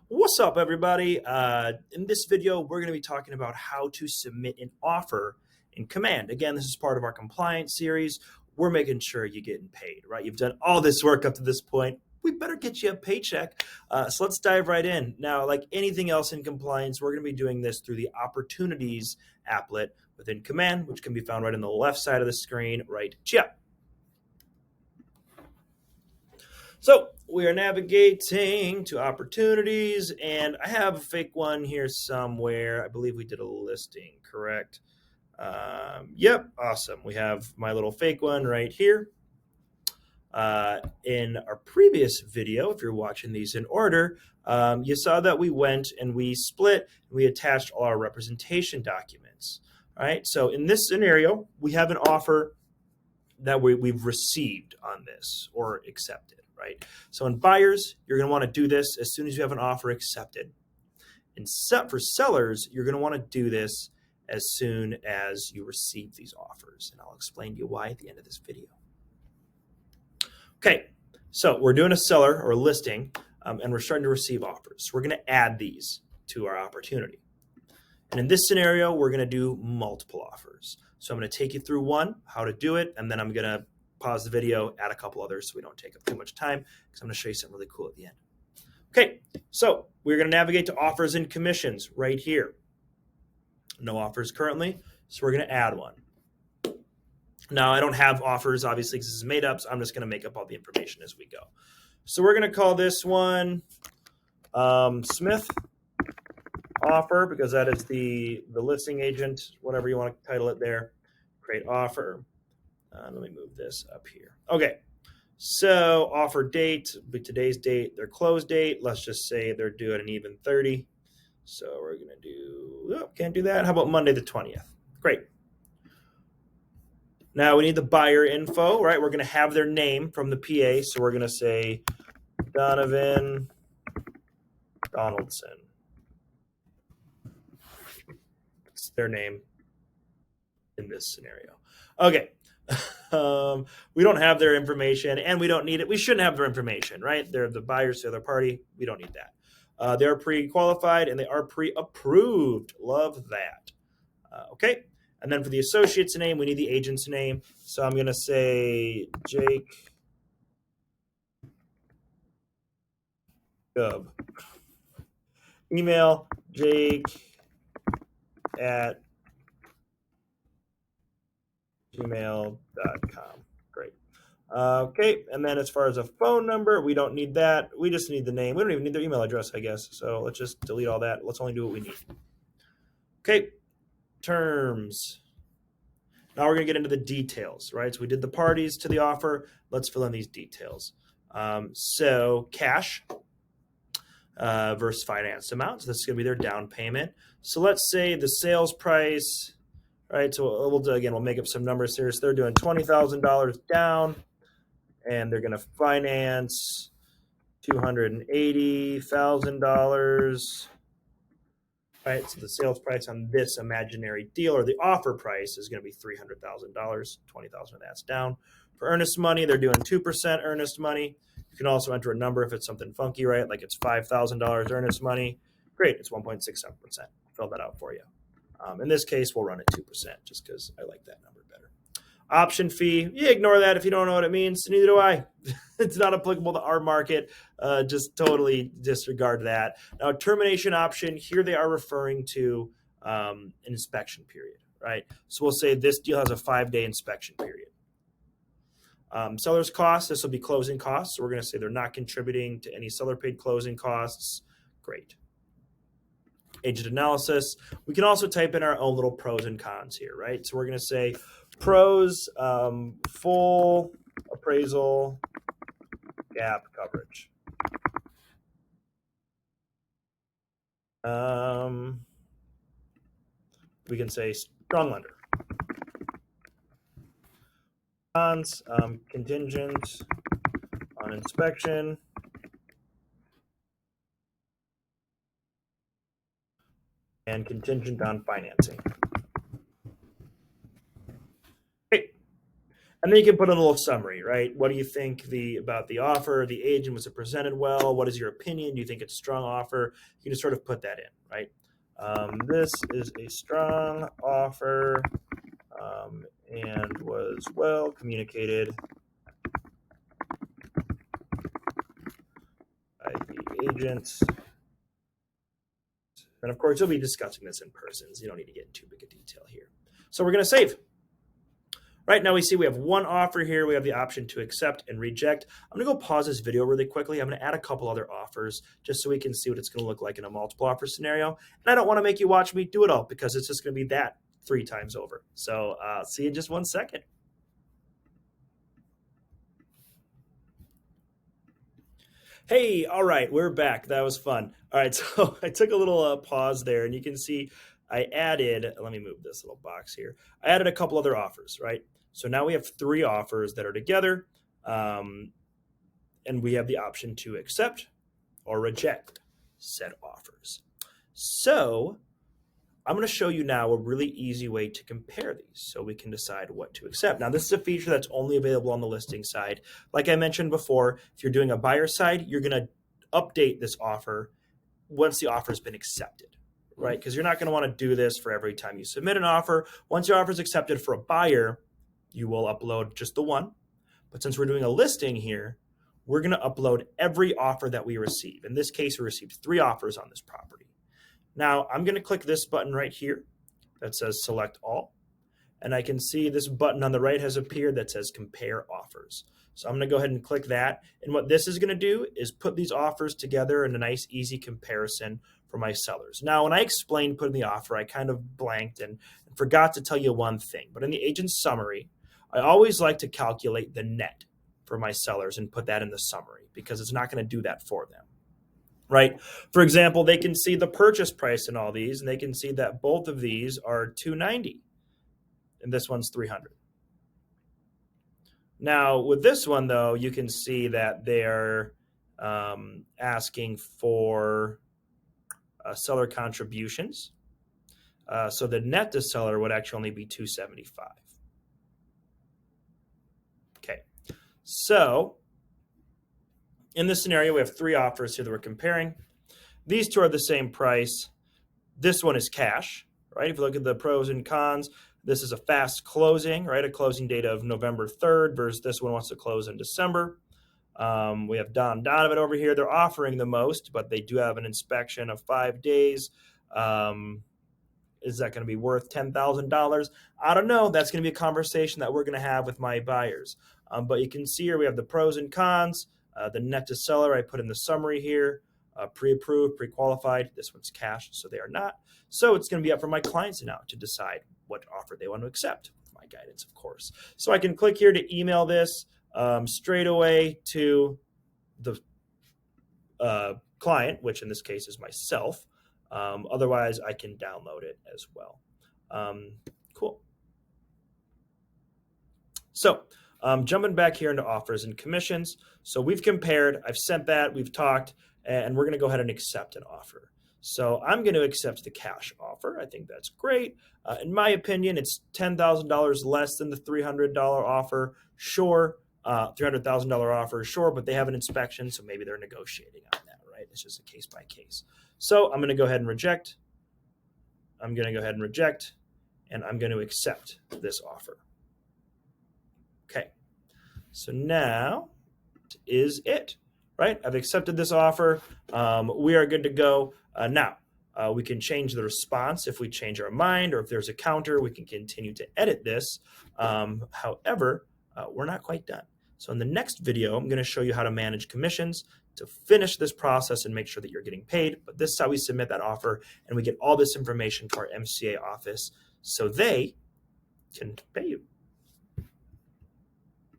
What's up, everybody? In this video, we're going to be talking about how to submit an offer in Command. Again, this is part of our compliance series. We're making sure you're getting paid, right? You've done all this work up to this point. We better get you a paycheck. So let's dive right in. Now, like anything else in compliance, we're going to be doing this through the Opportunities applet within Command, which can be found right on the left side of the screen right here. So we are navigating to opportunities, and I have a fake one here somewhere. I believe we did a listing, correct? Yep, awesome. We have my little fake one right here. In our previous video, if you're watching these in order, you saw that we went and we split and we attached all our representation documents. All right, so in this scenario, we have an offer that we've received on this or accepted. Right? So in buyers, you're going to want to do this as soon as you have an offer accepted. And for sellers, you're going to want to do this as soon as you receive these offers. And I'll explain to you why at the end of this video. Okay, so we're doing a seller or a listing, and we're starting to receive offers. We're going to add these to our opportunity. And in this scenario, we're going to do multiple offers. So I'm going to take you through one, how to do it, and then I'm going to pause the video, add a couple others so we don't take up too much time because I'm going to show you something really cool at the end. Okay, so we're going to navigate to offers and commissions right here. No offers currently, so we're going to add one. Now, I don't have offers, obviously, because this is made up, so I'm just going to make up all the information as we go. So we're going to call this one Smith offer because that is the listing agent, whatever you want to title it there. Create offer. Let me move this up here. Okay, so offer date, today's date, their close date. Let's just say they're due at an even 30. So we're going to do, can't do that. How about Monday the 20th? Great. Now we need the buyer info, right? We're going to have their name from the PA. So we're going to say Donovan Donaldson. It's their name in this scenario. Okay. We don't have their information and we don't need it. We shouldn't have their information, right? They're the buyers, the other party. We don't need that. They're pre-qualified and they are pre-approved. Love that. Okay. And then for the associate's name, we need the agent's name. So I'm going to say Jake Gub. Email Jake at gmail.com. Great. Okay, and then as far as a phone number, we don't need that. We just need the name. We don't even need their email address, I guess. So let's just delete all that. Let's only do what we need. Okay, terms. Now we're going to get into the details, right? So we did the parties to the offer. Let's fill in these details. So cash versus finance amount. So this is going to be their down payment. So let's say the sales price. Right, so we'll make up some numbers here. So they're doing $20,000 down, and they're going to finance $280,000. Right, so the sales price on this imaginary deal, or the offer price, is going to be $300,000. $20,000 of that's down. For earnest money, they're doing 2% earnest money. You can also enter a number if it's something funky, right? Like it's $5,000 earnest money. Great, it's 1.67%. Fill that out for you. In this case, we'll run at 2% just because I like that number better. Option fee, you ignore that if you don't know what it means. Neither do I. It's not applicable to our market. Just totally disregard that. Now, termination option, here they are referring to an inspection period, right? So we'll say this deal has a 5-day inspection period. Seller's costs, this will be closing costs. So we're going to say they're not contributing to any seller paid closing costs. Great. Agent analysis. We can also type in our own little pros and cons here, right? So we're going to say pros, full appraisal, gap coverage. We can say strong lender. Cons, contingent on inspection. And contingent on financing. Okay. And then you can put a little summary, right? What do you think about the offer? The agent, was it presented well? What is your opinion? Do you think it's a strong offer? You can just sort of put that in, right? This is a strong offer and was well communicated by the agent. And of course, you'll be discussing this in person, so you don't need to get in too big a detail here. So we're going to save. Right now we see we have one offer here. We have the option to accept and reject. I'm going to go pause this video really quickly. I'm going to add a couple other offers just so we can see what it's going to look like in a multiple offer scenario. And I don't want to make you watch me do it all because it's just going to be that 3 times over. So see you in just 1 second. Hey, all right, we're back. That was fun. All right, so I took a little pause there, and you can see I added, let me move this little box here. I added a couple other offers, right? So now we have 3 offers that are together, and we have the option to accept or reject said offers. So I'm going to show you now a really easy way to compare these so we can decide what to accept. Now, this is a feature that's only available on the listing side. Like I mentioned before, if you're doing a buyer side, you're going to update this offer once the offer has been accepted, right? Because you're not going to want to do this for every time you submit an offer. Once your offer is accepted for a buyer, you will upload just the one. But since we're doing a listing here, we're going to upload every offer that we receive. In this case, we received 3 offers on this property. Now, I'm going to click this button right here that says Select All. And I can see this button on the right has appeared that says Compare Offers. So I'm going to go ahead and click that. And what this is going to do is put these offers together in a nice, easy comparison for my sellers. Now, when I explained putting the offer, I kind of blanked and forgot to tell you one thing. But in the agent's summary, I always like to calculate the net for my sellers and put that in the summary because it's not going to do that for them. Right? For example, they can see the purchase price in all these, and they can see that both of these are $290, and this one's $300. Now, with this one, though, you can see that they're asking for seller contributions. So the net to seller would actually only be $275. Okay, so in this scenario, we have 3 offers here that we're comparing. These 2 are the same price. This one is cash, right? If you look at the pros and cons, this is a fast closing, right? A closing date of November 3rd versus this one wants to close in December. We have Don Donovan over here. They're offering the most, but they do have an inspection of 5 days. Is that going to be worth $10,000? I don't know. That's going to be a conversation that we're going to have with my buyers. But you can see here we have the pros and cons. The net to seller, I put in the summary here, pre-approved, pre-qualified. This one's cash, so they are not. So it's going to be up for my clients now to decide what offer they want to accept, with my guidance, of course. So I can click here to email this straight away to the client, which in this case is myself. Otherwise, I can download it as well. Cool. So jumping back here into offers and commissions. So we've compared, I've sent that, we've talked, and we're going to go ahead and accept an offer. So I'm going to accept the cash offer. I think that's great. In my opinion, it's $10,000 less than the $300 offer. Sure, $300,000 offer, sure, but they have an inspection, so maybe they're negotiating on that, right? It's just a case by case. So I'm going to go ahead and reject. I'm going to go ahead and reject, and I'm going to accept this offer. Okay, so now is it, right? I've accepted this offer. We are good to go. Now, we can change the response if we change our mind, or if there's a counter, we can continue to edit this. However, we're not quite done. So in the next video, I'm going to show you how to manage commissions to finish this process and make sure that you're getting paid. But this is how we submit that offer, and we get all this information to our MCA office so they can pay you.